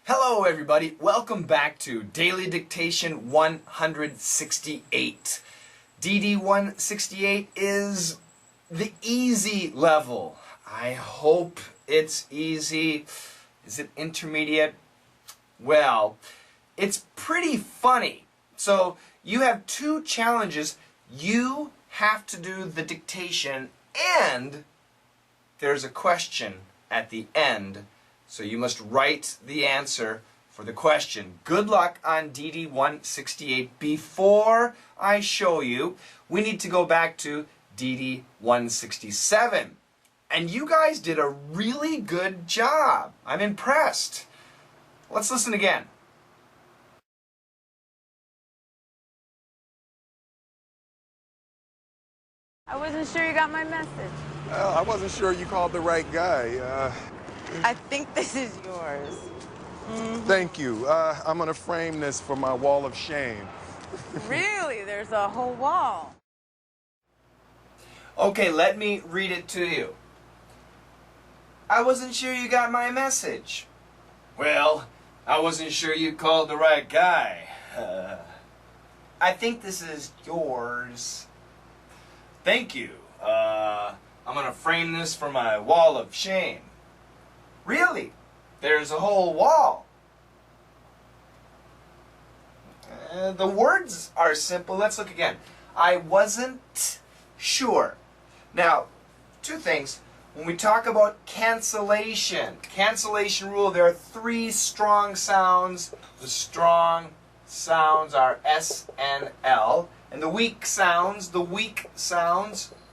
Hello everybody, welcome back to Daily Dictation 168. DD 168 is the easy level. I hope it's easy. Is it intermediate? Well, it's pretty funny. So you have two challenges. You have to do the dictation and there's a question at the end. So you must write the answer for the question. Good luck on DD 168. Before I show you, we need to go back to DD 167. And you guys did a really good job. I'm impressed. Let's listen again. I wasn't sure you got my message. Well, I wasn't sure you called the right guy. I think this is yours. Thank you. I'm gonna frame this for my wall of shame. Really? There's a whole wall. Okay, let me read it to you. I wasn't sure you got my message. Well, I wasn't sure you called the right guy. I think this is yours. Thank you. I'm gonna frame this for my wall of shame. Really? There's a whole wall. The words are simple. Let's look again. I wasn't sure. Now, two things. When we talk about cancellation rule, there are three strong sounds. The strong sounds are S and L. And the weak sounds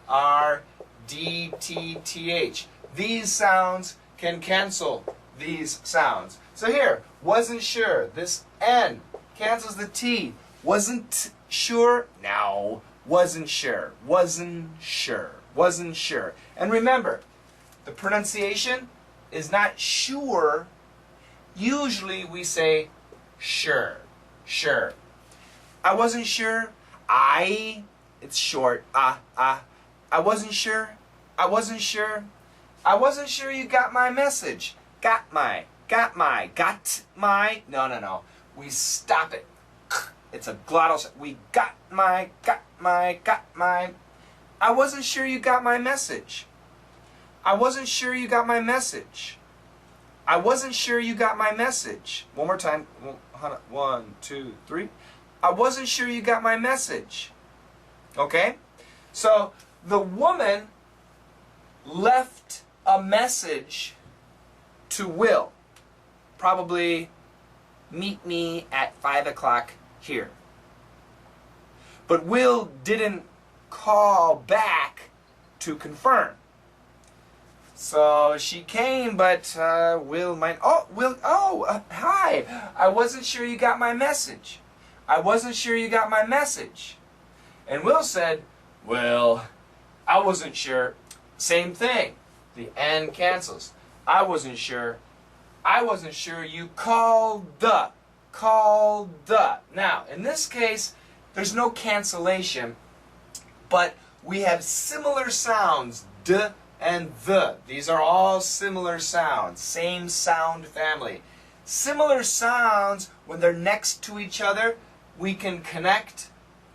are D, T, TH. These sounds can cancel these sounds. So here, wasn't sure. This N cancels the T. Wasn't sure. Now, wasn't sure. Wasn't sure. Wasn't sure. And remember, the pronunciation is not sure. Usually we say sure. Sure. I wasn't sure. It's short. I wasn't sure. I wasn't sure. I wasn't sure you got my message. Got my. No. We stop it. It's a glottal. We got my. I wasn't sure you got my message. I wasn't sure you got my message. I wasn't sure you got my message. One more time. 1, 2, 3. I wasn't sure you got my message. Okay? So the woman left a message to Will. Probably meet me at 5 o'clock here. But Will didn't call back to confirm. So she came, but Will might... hi. I wasn't sure you got my message. I wasn't sure you got my message. And Will said, well, I wasn't sure. Same thing. The N cancels. I wasn't sure. I wasn't sure you called the. Now, in this case, there's no cancellation, but we have similar sounds, d and the. These are all similar sounds, same sound family. Similar sounds, when they're next to each other, we can connect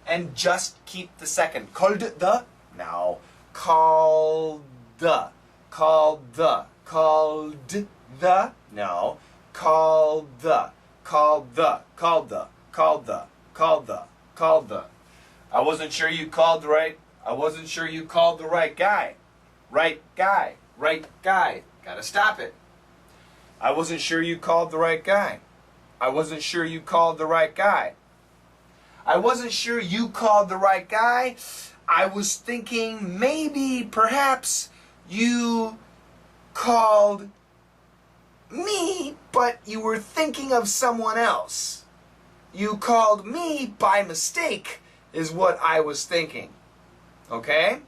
and just keep the second. Called the. Now, called the. Called the. Called the. No. Called the. Called the. Called the. Called the. Called the. Called the. I wasn't sure you called the right. I wasn't sure you called the right guy. Right guy. Right guy. Gotta stop it. I wasn't sure you called the right guy. I wasn't sure you called the right guy. I wasn't sure you called the right guy. I was thinking maybe, perhaps, you called me, but you were thinking of someone else. You called me by mistake, is what I was thinking. Okay?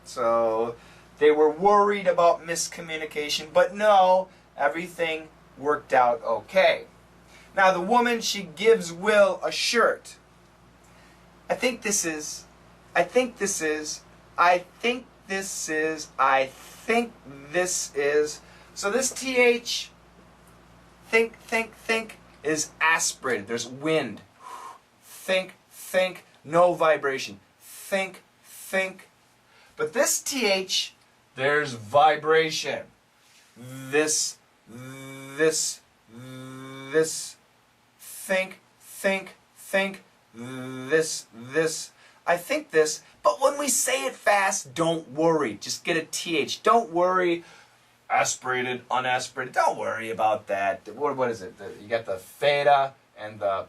So, they were worried about miscommunication, but no, everything worked out okay. Now the woman, she gives Will a shirt. I think this is. So this TH think is aspirated. There's wind. Think, no vibration. Think. But this TH, there's vibration. This, think, this. I think this, but when we say it fast, don't worry. Just get a TH. Don't worry. Aspirated, unaspirated. Don't worry about that. What is it? You got the theta and the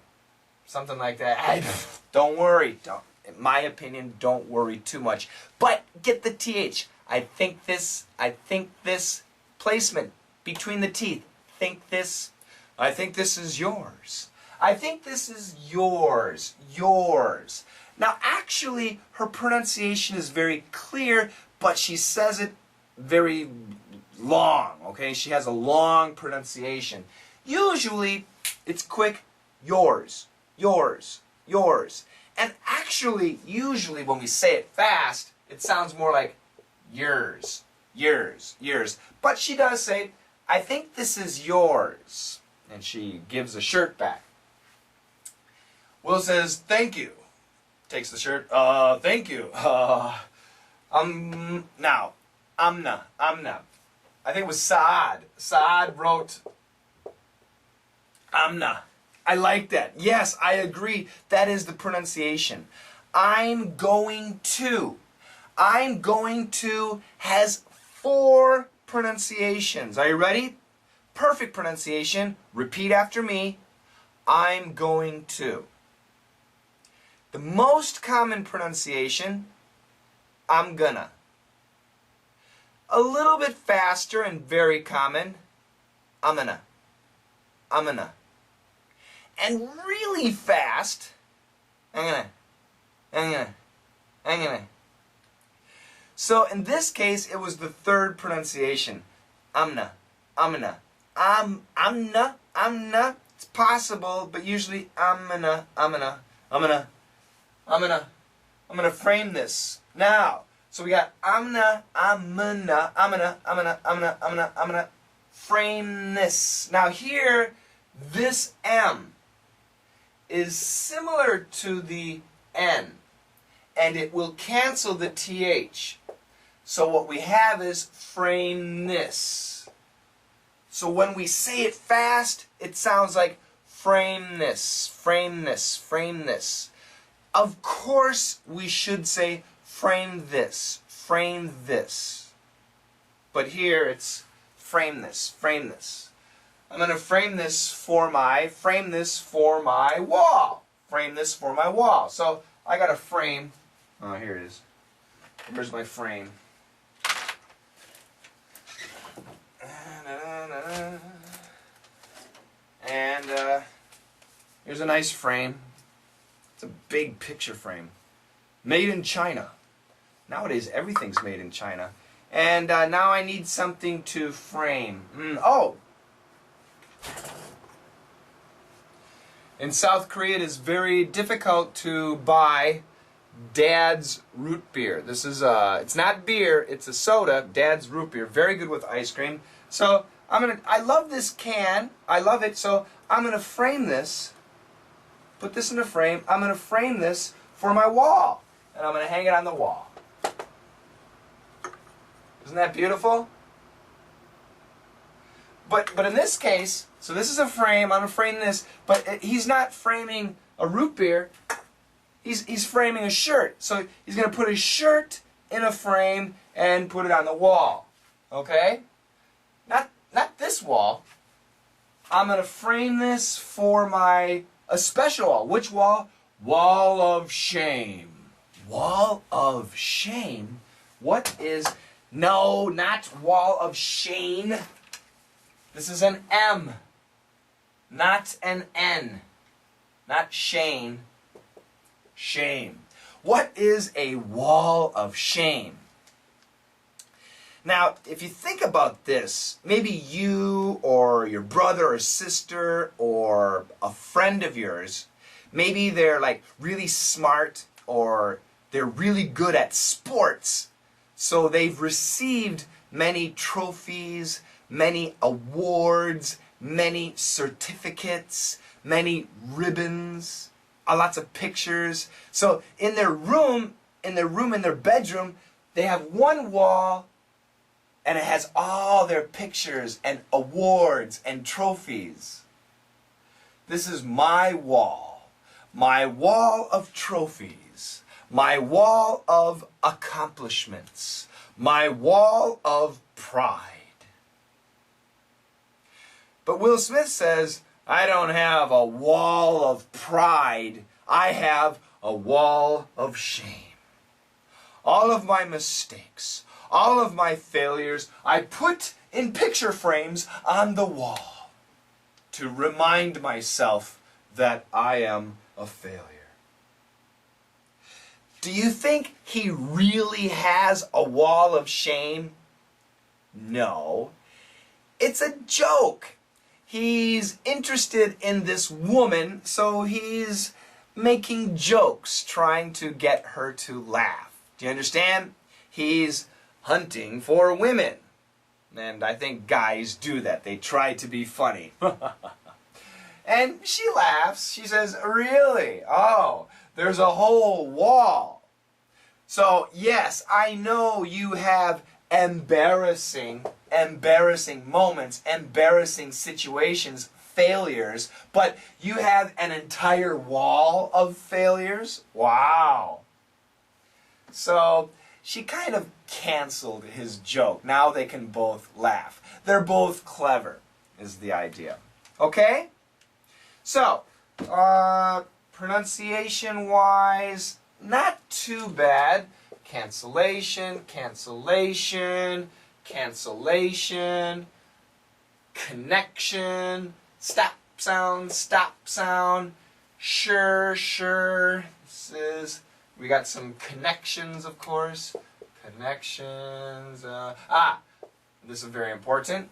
something like that. Don't worry. In my opinion, don't worry too much. But get the TH. I think this placement between the teeth. Think this. I think this is yours. I think this is yours. Yours. Now, actually, her pronunciation is very clear, but she says it very long, okay? She has a long pronunciation. Usually, it's quick, yours, yours, yours. And actually, usually when we say it fast, it sounds more like yours, yours, yours. But she does say, I think this is yours. And she gives the shirt back. Will says, thank you. Takes the shirt, thank you. Now, Amna. I think it was Saad. Saad wrote Amna. I like that. Yes, I agree. That is the pronunciation. I'm going to. I'm going to has 4 pronunciations. Are you ready? Perfect pronunciation. Repeat after me. I'm going to. The most common pronunciation, I'm gonna. A little bit faster and very common, I'm gonna. And really fast, I'm gonna. So in this case, it was the 3rd pronunciation, amna. It's possible, but usually I'm gonna frame this now. So we got I'm gonna frame this. Now here, this M is similar to the N, and it will cancel the TH. So what we have is frame this. So when we say it fast, it sounds like frame this, frame this, frame this. Of course, we should say frame this, frame this. But here it's frame this, frame this. I'm going to frame this for my wall. Frame this for my wall. So I got a frame. Oh, here it is. Where's my frame? And here's a nice frame. It's a big picture frame. Made in China. Nowadays, everything's made in China. And now I need something to frame. Oh! In South Korea, it is very difficult to buy Dad's root beer. This is it's not beer, it's a soda. Dad's root beer, very good with ice cream. So I love this can. I love it. So I'm gonna frame this. Put this in a frame. I'm gonna frame this for my wall, and I'm gonna hang it on the wall. Isn't that beautiful? But in this case, so this is a frame. I'm gonna frame this, but he's not framing a root beer. He's framing a shirt. So he's gonna put his shirt in a frame and put it on the wall. Okay? Not this wall. I'm gonna frame this for a special wall. Which wall? Wall of shame. Wall of shame? What is... No, not wall of shame. This is an M, not an N. Not Shane. Shame. What is a wall of shame? Now, if you think about this, maybe you or your brother or sister or a friend of yours, maybe they're like really smart or they're really good at sports. So they've received many trophies, many awards, many certificates, many ribbons, lots of pictures. So in their bedroom, they have one wall and it has all their pictures and awards and trophies. This is my wall of trophies, my wall of accomplishments, my wall of pride. But Will Smith says, I don't have a wall of pride, I have a wall of shame. All of my mistakes, all of my failures, I put in picture frames on the wall to remind myself that I am a failure. Do you think he really has a wall of shame? No. It's a joke. He's interested in this woman, so he's making jokes, trying to get her to laugh. Do you understand? He's hunting for women. And I think guys do that. They try to be funny. And she laughs. She says, really? Oh, there's a whole wall. So, yes, I know you have embarrassing moments, embarrassing situations, failures, but you have an entire wall of failures? Wow. So she kind of canceled his joke. Now they can both laugh. They're both clever, is the idea. Okay? So, pronunciation-wise, not too bad. Cancellation, cancellation, cancellation, connection, stop sound, sure, sure. We got some connections, of course. Connections. This is very important.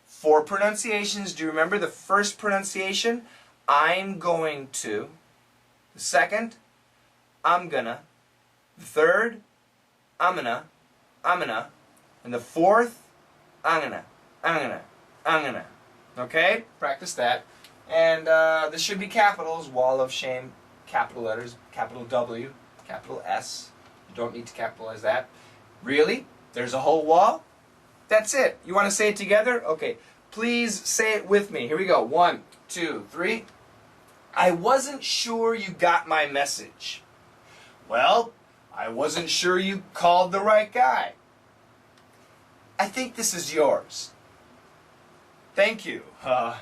For pronunciations, do you remember the first pronunciation? I'm going to. The second, I'm gonna. The third, I'm gonna. And the fourth, I'm gonna. Okay? Practice that. And this should be capitals. Wall of shame. Capital letters. Capital W. Capital S. You don't need to capitalize that. Really? There's a whole wall? That's it. You want to say it together? Okay. Please say it with me. Here we go. 1, 2, 3. I wasn't sure you got my message. Well, I wasn't sure you called the right guy. I think this is yours. Thank you. I'm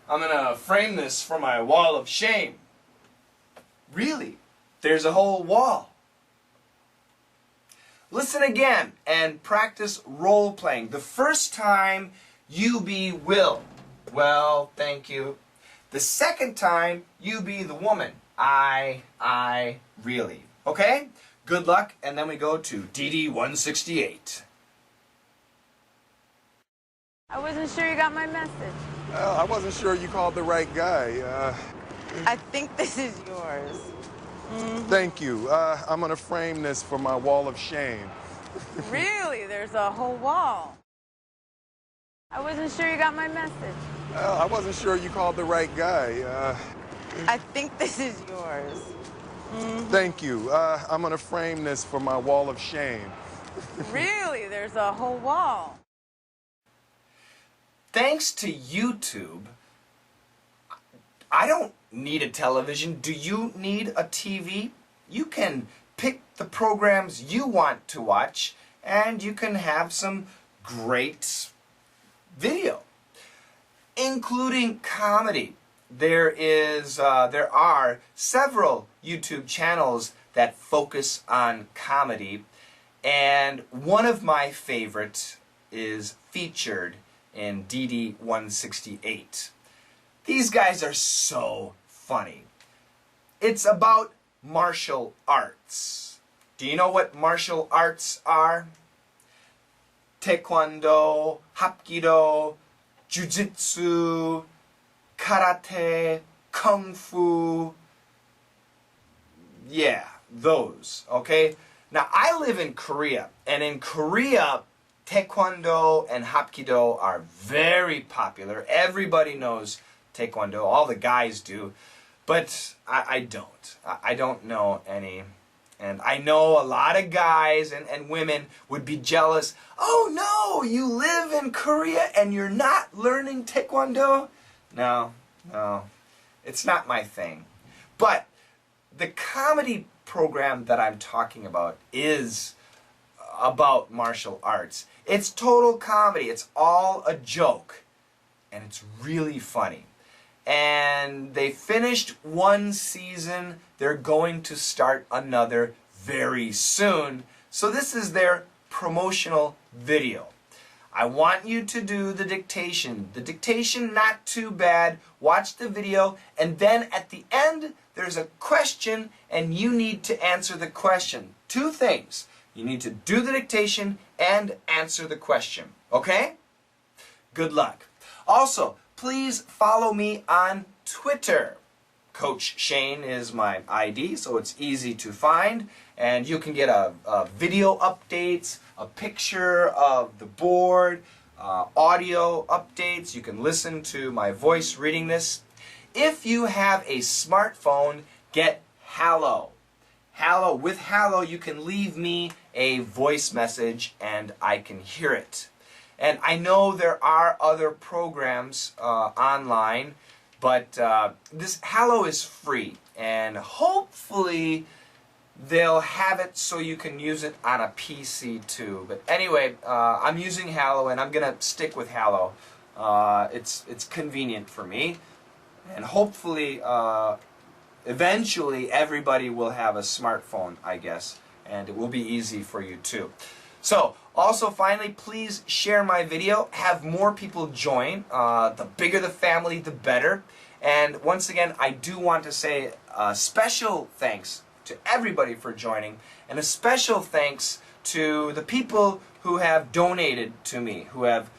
gonna frame this for my wall of shame. Really? There's a whole wall. Listen again and practice role-playing. The first time, you be Will. Well, thank you. The second time, you be the woman. I, really. Okay? Good luck, and then we go to DD 168. I wasn't sure you got my message. I wasn't sure you called the right guy. I think this is yours. Thank you. I'm gonna frame this for my wall of shame. Really? There's a whole wall. I wasn't sure you got my message. I wasn't sure you called the right guy. I think this is yours. Thank you. I'm gonna frame this for my wall of shame. Really? There's a whole wall. Thanks to YouTube, I don't need a television. Do you need a TV? You can pick the programs you want to watch, and you can have some great video, including comedy. There are several YouTube channels that focus on comedy, and one of my favorites is featured in DD 168. These guys are so funny. It's about martial arts. Do you know what martial arts are? Taekwondo, Hapkido, Jiu-Jitsu, Karate, Kung Fu. Yeah, those, okay? Now, I live in Korea, and in Korea, Taekwondo and Hapkido are very popular. Everybody knows Taekwondo. All the guys do. But I don't. I don't know any. And I know a lot of guys and women would be jealous. Oh no, you live in Korea and you're not learning Taekwondo? No, no. It's not my thing. But the comedy program that I'm talking about is about martial arts. It's total comedy. It's all a joke. And it's really funny. And they finished one season. They're going to start another very soon. So this is their promotional video. I want you to do the dictation. The dictation, not too bad. Watch the video, and then at the end, there's a question, and you need to answer the question. Two things. You need to do the dictation and answer the question. Okay? Good luck. Also, please follow me on Twitter. Coach Shane is my ID, so it's easy to find. And you can get a video updates, a picture of the board, audio updates. You can listen to my voice reading this. If you have a smartphone, get Hallo. Hallo. With Hallo, you can leave me a voice message and I can hear it. And I know there are other programs online, but this Hallo is free, and hopefully they'll have it so you can use it on a PC too. But anyway, I'm using Hallo, and I'm gonna stick with Hallo. It's convenient for me, and hopefully, eventually, everybody will have a smartphone, I guess, and it will be easy for you too. So, also finally, please share my video. Have more people join. The bigger the family, the better. And once again, I do want to say a special thanks to everybody for joining, and a special thanks to the people who have donated to me, who have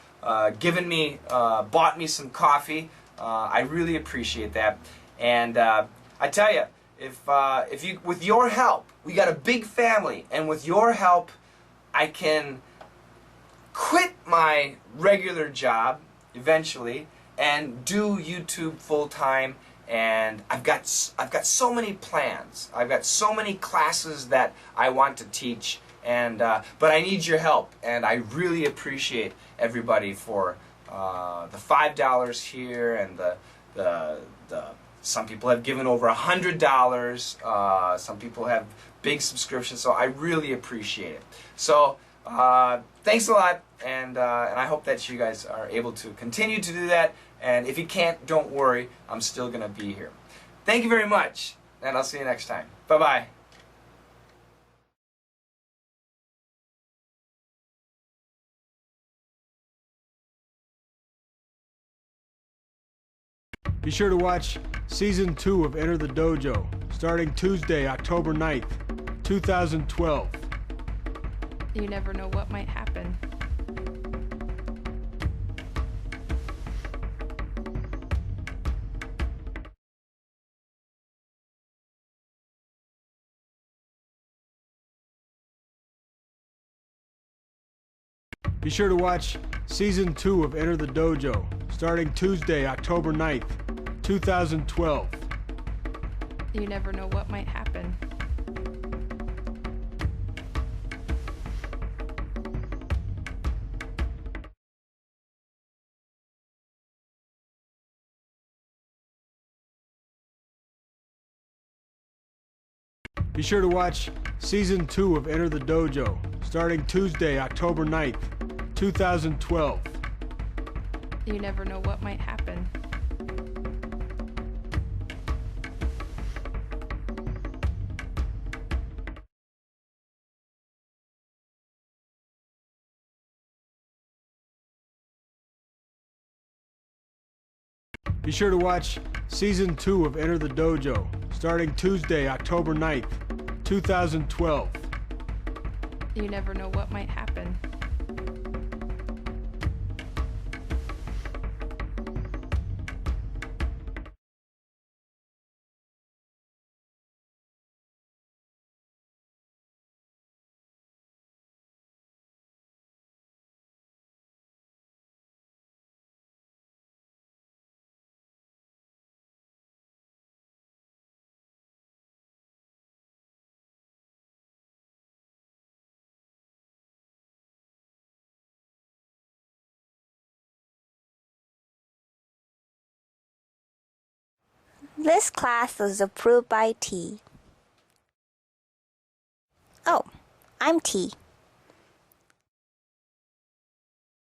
given me, bought me some coffee. I really appreciate that. And I tell you, if you, with your help, we got a big family, and with your help, I can quit my regular job eventually and do YouTube full time. And I've got so many plans. I've got so many classes that I want to teach, and but I need your help, and I really appreciate everybody for the $5 here, and the some people have given over $100. Some people have big subscriptions, so I really appreciate it. So thanks a lot, and I hope that you guys are able to continue to do that. And if you can't, don't worry, I'm still going to be here. Thank you very much, and I'll see you next time. Bye-bye. Be sure to watch Season 2 of Enter the Dojo, starting Tuesday, October 9th, 2012. You never know what might happen. Be sure to watch Season 2 of Enter the Dojo, starting Tuesday, October 9th, 2012. You never know what might happen. Be sure to watch Season 2 of Enter the Dojo, starting Tuesday, October 9th, 2012. You never know what might happen. Be sure to watch Season 2 of Enter the Dojo, starting Tuesday, October 9th, 2012. You never know what might happen. This class was approved by T. Oh, I'm T.